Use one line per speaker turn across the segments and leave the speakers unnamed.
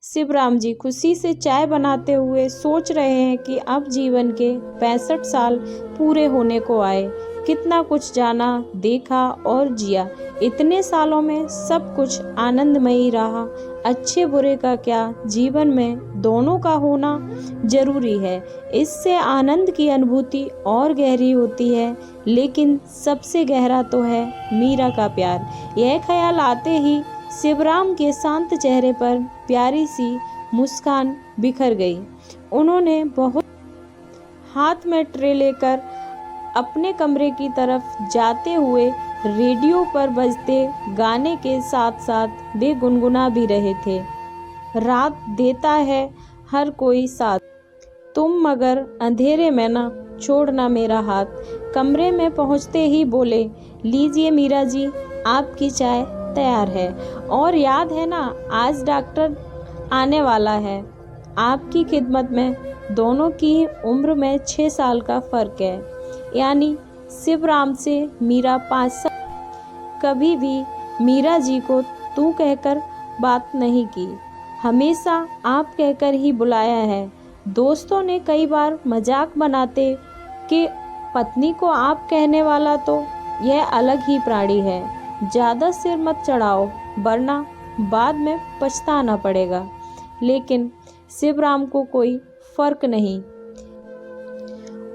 शिवराम जी खुशी से चाय बनाते हुए सोच रहे हैं कि अब जीवन के 65 साल पूरे होने को आए। कितना कुछ जाना, देखा और जिया। इतने सालों में सब कुछ आनंदमयी रहा। अच्छे बुरे का क्या, जीवन में दोनों का होना जरूरी है। इससे आनंद की अनुभूति और गहरी होती है। लेकिन सबसे गहरा तो है मीरा का प्यार। यह ख्याल आते ही शिवराम के शांत चेहरे पर प्यारी सी मुस्कान बिखर गई। उन्होंने बहुत हाथ में ट्रे लेकर अपने कमरे की तरफ जाते हुए रेडियो पर बजते गाने के साथ साथ वे गुनगुना भी रहे थे। रात देता है हर कोई साथ, तुम मगर अंधेरे में ना छोड़ना मेरा हाथ। कमरे में पहुंचते ही बोले, लीजिए मीरा जी, आपकी चाय तैयार है। और याद है ना, आज डॉक्टर आने वाला है। आपकी खिदमत में। दोनों की उम्र में 6 साल का फर्क है। यानी शिवराम से मीरा 5 साल। कभी भी मीरा जी को तू कहकर बात नहीं की, हमेशा आप कहकर ही बुलाया है। दोस्तों ने कई बार मजाक बनाते कि पत्नी को आप कहने वाला तो यह अलग ही प्राणी है। ज़्यादा सिर मत चढ़ाओ वरना बाद में पछताना पड़ेगा। लेकिन शिवराम को कोई फर्क नहीं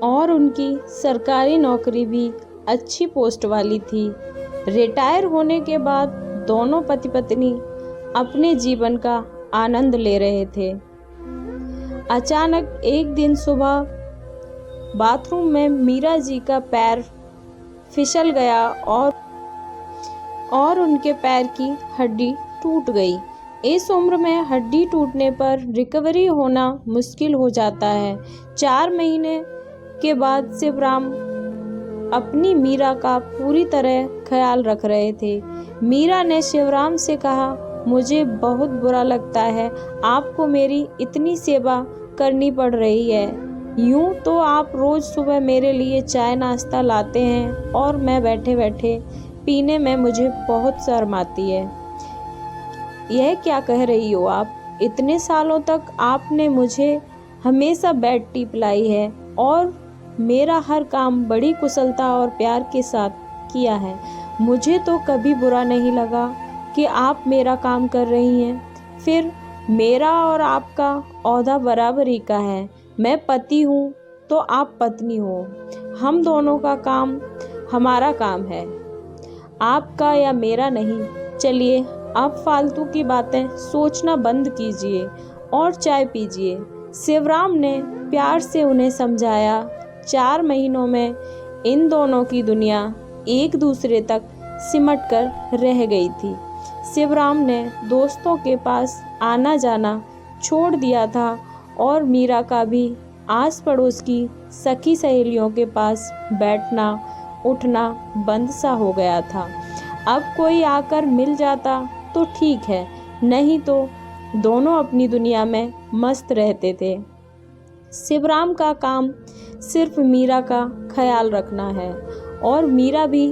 और उनकी सरकारी नौकरी भी अच्छी पोस्ट वाली थी। रिटायर होने के बाद दोनों पति पत्नी अपने जीवन का आनंद ले रहे थे। अचानक एक दिन सुबह बाथरूम में मीरा जी का पैर फिसल गया और उनके पैर की हड्डी टूट गई। इस उम्र में हड्डी टूटने पर रिकवरी होना मुश्किल हो जाता है। 4 महीने के बाद शिवराम अपनी मीरा का पूरी तरह ख्याल रख रहे थे। मीरा ने शिवराम से कहा, मुझे बहुत बुरा लगता है आपको मेरी इतनी सेवा करनी पड़ रही है। यूं तो आप रोज सुबह मेरे लिए चाय नाश्ता लाते हैं और मैं बैठे बैठे पीने में मुझे बहुत शर्म आती है। यह क्या कह रही हो आप? इतने सालों तक आपने मुझे हमेशा बेड टी पिलाई है और मेरा हर काम बड़ी कुशलता और प्यार के साथ किया है। मुझे तो कभी बुरा नहीं लगा कि आप मेरा काम कर रही हैं। फिर मेरा और आपका ओहदा बराबरी का है। मैं पति हूँ तो आप पत्नी हो। हम दोनों का काम हमारा काम है, आपका या मेरा नहीं। चलिए आप फालतू की बातें सोचना बंद कीजिए और चाय पीजिए। शिवराम ने प्यार से उन्हें समझाया। 4 महीनों में इन दोनों की दुनिया एक दूसरे तक सिमट कर रह गई थी। शिवराम ने दोस्तों के पास आना जाना छोड़ दिया था और मीरा का भी आस पड़ोस की सखी सहेलियों के पास बैठना उठना बंद सा हो गया था। अब कोई आकर मिल जाता तो ठीक है, नहीं तो दोनों अपनी दुनिया में मस्त रहते थे। शिवराम का काम सिर्फ मीरा का ख्याल रखना है और मीरा भी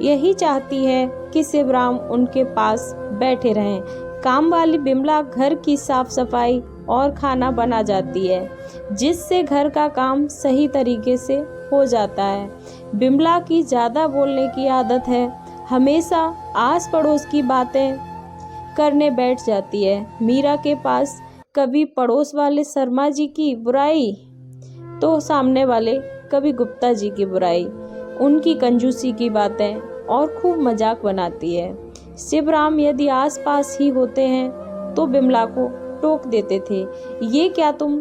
यही चाहती है कि शिवराम उनके पास बैठे रहें। काम वाली बिमला घर की साफ सफाई और खाना बना जाती है, जिससे घर का काम सही तरीके से हो जाता है। बिमला की ज़्यादा बोलने की आदत है, हमेशा आस पड़ोस की बातें करने बैठ जाती है। मीरा के पास कभी पड़ोस वाले शर्मा जी की बुराई तो सामने वाले कभी गुप्ता जी की बुराई, उनकी कंजूसी की बातें और खूब मजाक बनाती है। शिवराम यदि आस पास ही होते हैं तो बिमला को टोक देते थे, ये क्या तुम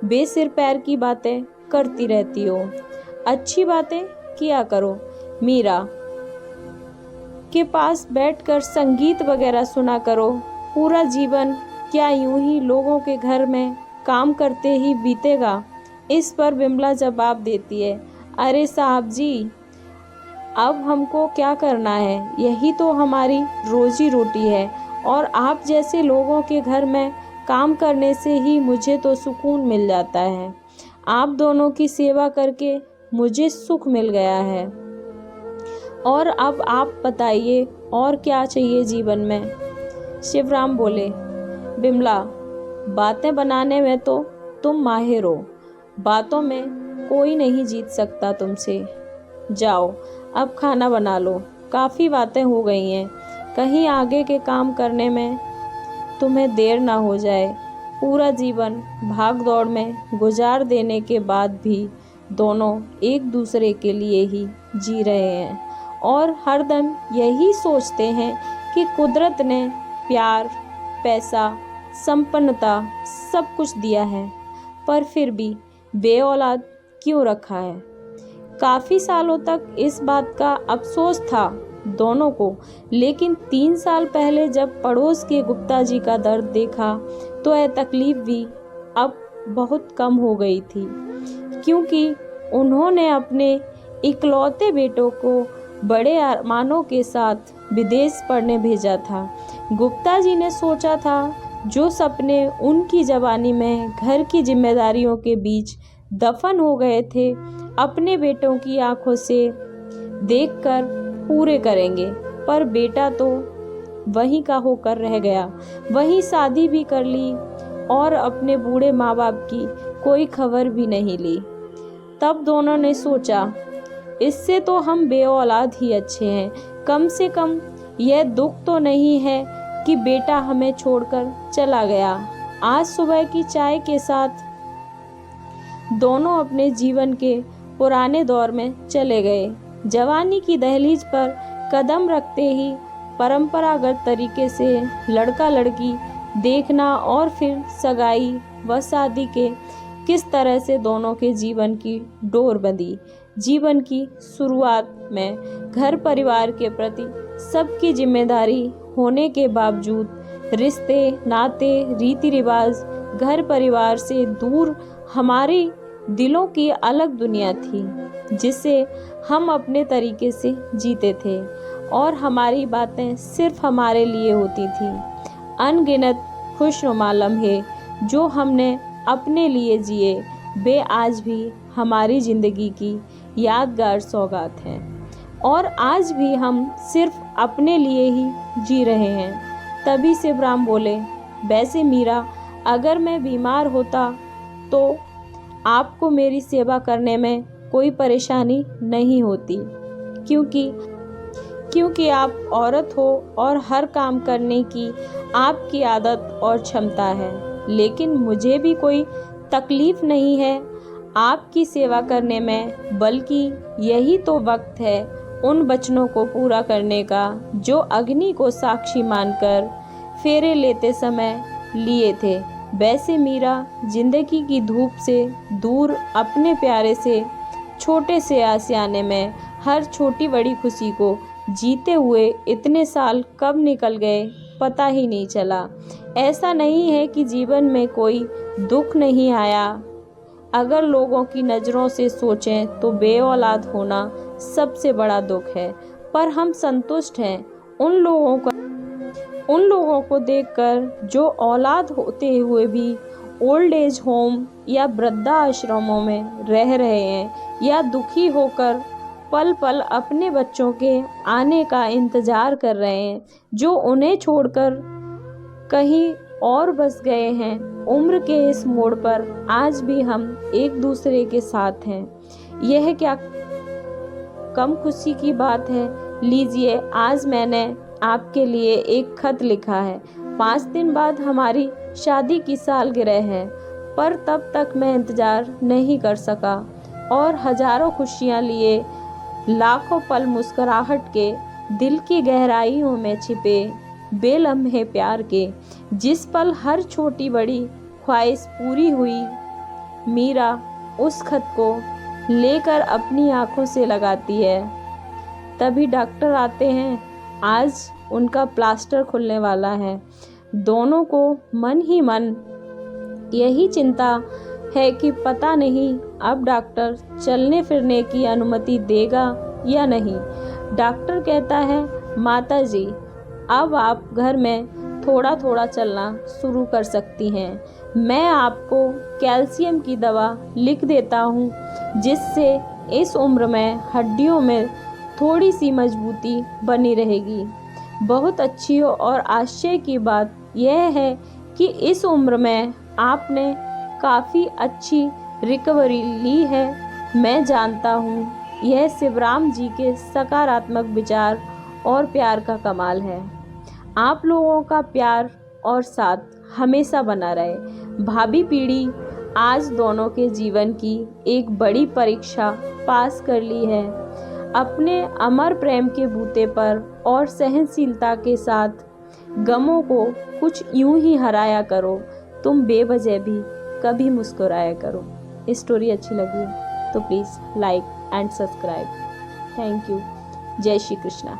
बेसिर पैर की बातें करती रहती हो, अच्छी बातें किया करो। मीरा के पास बैठकर संगीत वगैरह सुना करो। पूरा जीवन क्या यूं ही लोगों के घर में काम करते ही बीतेगा? इस पर बिमला जवाब देती है, अरे साहब जी, अब हमको क्या करना है, यही तो हमारी रोजी रोटी है और आप जैसे लोगों के घर में काम करने से ही मुझे तो सुकून मिल जाता है। आप दोनों की सेवा करके मुझे सुख मिल गया है और अब आप बताइए और क्या चाहिए जीवन में? शिवराम बोले, बिमला, बातें बनाने में तो तुम माहिर हो, बातों में कोई नहीं जीत सकता तुमसे। जाओ अब खाना बना लो, काफ़ी बातें हो गई हैं, कहीं आगे के काम करने में तुम्हें देर ना हो जाए। पूरा जीवन भाग दौड़ में गुजार देने के बाद भी दोनों एक दूसरे के लिए ही जी रहे हैं और हरदम यही सोचते हैं कि कुदरत ने प्यार, पैसा, संपन्नता सब कुछ दिया है, पर फिर भी बेऔलाद क्यों रखा है। काफ़ी सालों तक इस बात का अफसोस था दोनों को, लेकिन 3 साल पहले जब पड़ोस के गुप्ता जी का दर्द देखा तो यह तकलीफ भी अब बहुत कम हो गई थी, क्योंकि उन्होंने अपने इकलौते बेटों को बड़े अरमानों के साथ विदेश पढ़ने भेजा था। गुप्ता जी ने सोचा था जो सपने उनकी जवानी में घर की जिम्मेदारियों के बीच दफन हो गए थे, अपने बेटों की आंखों से देखकर पूरे करेंगे, पर बेटा तो वहीं का होकर रह गया। वहीं शादी भी कर ली और अपने बूढ़े माँ बाप की कोई खबर भी नहीं ली। तब दोनों ने सोचा इससे तो हम बेऔलाद ही अच्छे हैं, कम से कम यह दुख तो नहीं है कि बेटा हमें छोड़कर चला गया। आज सुबह की चाय के साथ दोनों अपने जीवन के पुराने दौर में चले गए। जवानी की दहलीज पर कदम रखते ही परंपरागत तरीके से लड़का लड़की देखना और फिर सगाई व शादी के किस तरह से दोनों के जीवन की डोर बंधी। जीवन की शुरुआत में घर परिवार के प्रति सबकी जिम्मेदारी होने के बावजूद रिश्ते, नाते, रीति रिवाज घर परिवार से दूर हमारे दिलों की अलग दुनिया थी, जिसे हम अपने तरीके से जीते थे और हमारी बातें सिर्फ हमारे लिए होती थी। अनगिनत खुशनुमा लम्हे जो हमने अपने लिए जिए, वे आज भी हमारी ज़िंदगी की यादगार सौगात हैं और आज भी हम सिर्फ अपने लिए ही जी रहे हैं। तभी शिवराम बोले, वैसे मीरा, अगर मैं बीमार होता तो आपको मेरी सेवा करने में कोई परेशानी नहीं होती, क्योंकि आप औरत हो और हर काम करने की आपकी आदत और क्षमता है। लेकिन मुझे भी कोई तकलीफ नहीं है आपकी सेवा करने में, बल्कि यही तो वक्त है उन वचनों को पूरा करने का जो अग्नि को साक्षी मानकर फेरे लेते समय लिए थे। वैसे मीरा, जिंदगी की धूप से दूर अपने प्यारे से छोटे से आशियाने में हर छोटी बड़ी खुशी को जीते हुए इतने साल कब निकल गए पता ही नहीं चला। ऐसा नहीं है कि जीवन में कोई दुख नहीं आया। अगर लोगों की नज़रों से सोचें तो बेऔलाद होना सबसे बड़ा दुख है, पर हम संतुष्ट हैं उन लोगों को देखकर जो औलाद होते हुए भी ओल्ड एज होम या वृद्धा आश्रमों में रह रहे हैं या दुखी होकर पल पल अपने बच्चों के आने का इंतज़ार कर रहे हैं, जो उन्हें छोड़कर कहीं और बस गए हैं। उम्र के इस मोड़ पर आज भी हम एक दूसरे के साथ हैं। यह क्या कम खुशी की बात है। लीजिए, आज मैंने आपके लिए एक खत लिखा है। 5 दिन बाद हमारी शादी की सालगिरह है, पर तब तक मैं इंतज़ार नहीं कर सका और हजारों खुशियाँ लिए लाखों पल मुस्कुराहट के दिल की गहराइयों में छिपे बेलम्हे प्यार के, जिस पल हर छोटी बड़ी ख्वाहिश पूरी हुई। मीरा उस खत को लेकर अपनी आंखों से लगाती है। तभी डॉक्टर आते हैं। आज उनका प्लास्टर खुलने वाला है। दोनों को मन ही मन यही चिंता है कि पता नहीं अब डॉक्टर चलने फिरने की अनुमति देगा या नहीं। डॉक्टर कहता है, माता जी, अब आप घर में थोड़ा थोड़ा चलना शुरू कर सकती हैं। मैं आपको कैल्शियम की दवा लिख देता हूँ, जिससे इस उम्र में हड्डियों में थोड़ी सी मजबूती बनी रहेगी। बहुत अच्छी और आश्चर्य की बात यह है कि इस उम्र में आपने काफ़ी अच्छी रिकवरी ली है। मैं जानता हूँ यह शिवराम जी के सकारात्मक विचार और प्यार का कमाल है। आप लोगों का प्यार और साथ हमेशा बना रहे। भावी पीढ़ी आज दोनों के जीवन की एक बड़ी परीक्षा पास कर ली है। अपने अमर प्रेम के बूते पर और सहनशीलता के साथ गमों को कुछ यूं ही हराया करो। तुम बेवजह भी कभी मुस्कुराया करो। स्टोरी अच्छी लगी तो please like and subscribe. Thank you. जय श्री कृष्णा।